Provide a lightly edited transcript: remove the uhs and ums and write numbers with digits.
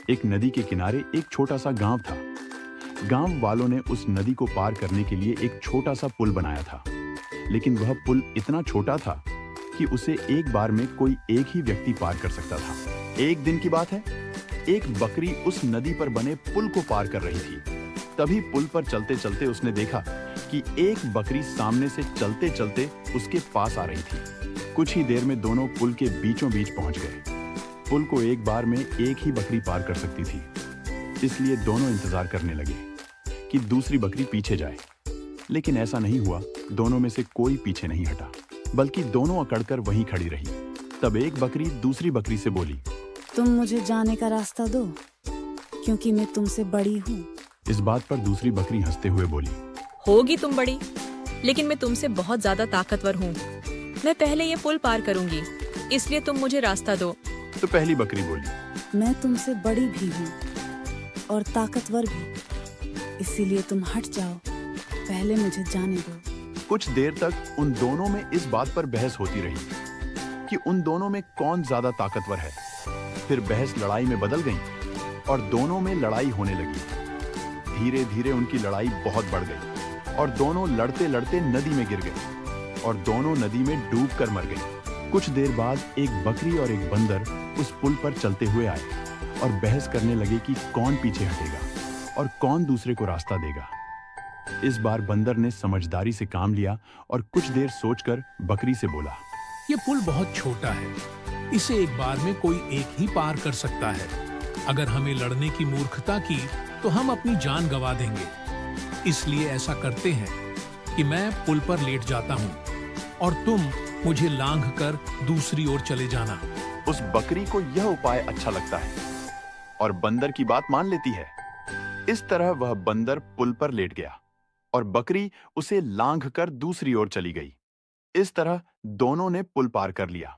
एक नदी के किनारे एक छोटा सा गांव था। गांव वालों ने उस नदी को पार करने के लिए एक छोटा सा पुल बनाया था, लेकिन वह पुल इतना छोटा था कि उसे एक बार में कोई एक ही व्यक्ति पार कर सकता था। एक दिन की बात है, एक बकरी उस नदी पर बने पुल को पार कर रही थी। तभी पुल पर चलते चलते उसने देखा कि एक बकरी सामने से चलते चलते उसके पास आ रही थी। कुछ ही देर में दोनों पुल के बीचों बीच पहुंच गए। पुल को एक बार में एक ही बकरी पार कर सकती थी, इसलिए दोनों इंतजार करने लगे कि दूसरी बकरी पीछे जाए। लेकिन ऐसा नहीं हुआ। दोनों में से कोई पीछे नहीं हटा, बल्कि दोनों अकड़कर वहीं खड़ी रही। तब एक बकरी दूसरी बकरी से बोली, तुम मुझे जाने का रास्ता दो, क्योंकि मैं तुमसे बड़ी हूँ। इस बात पर दूसरी बकरी हंसते हुए बोली, होगी तुम बड़ी, लेकिन मैं तुमसे बहुत ज्यादा ताकतवर हूँ। मैं पहले ये पुल पार करूंगी, इसलिए तुम मुझे रास्ता दो। तो पहली बकरी बोली, मैं तुमसे बड़ी भी हूँ और ताकतवर भी, इसीलिए तुम हट जाओ, पहले मुझे जाने दो। कुछ देर तक उन दोनों में इस बात पर बहस होती रही कि उन दोनों में कौन ज्यादा ताकतवर है। फिर बहस लड़ाई में बदल गई और दोनों में लड़ाई होने लगी। धीरे धीरे उनकी लड़ाई बहुत बढ़ गई और दोनों लड़ते लड़ते नदी में गिर गए और दोनों नदी में डूब कर मर गए। कुछ देर बाद एक बकरी और एक बंदर उस पुल पर चलते हुए आए और बहस करने लगे कि कौन पीछे हटेगा और कौन दूसरे को रास्ता देगा। इस बार बंदर ने समझदारी से काम लिया और कुछ देर सोचकर बकरी से बोला, ये पुल बहुत छोटा है, इसे एक बार में कोई एक ही पार कर सकता है। अगर हमें लड़ने की मूर्खता की तो हम अपनी जान गंवा देंगे। इसलिए ऐसा करते हैं कि मैं पुल पर लेट जाता हूँ और तुम मुझे लांघ कर दूसरी ओर चले जाना। उस बकरी को यह उपाय अच्छा लगता है और बंदर की बात मान लेती है। इस तरह वह बंदर पुल पर लेट गया और बकरी उसे लांघ कर दूसरी ओर चली गई। इस तरह दोनों ने पुल पार कर लिया।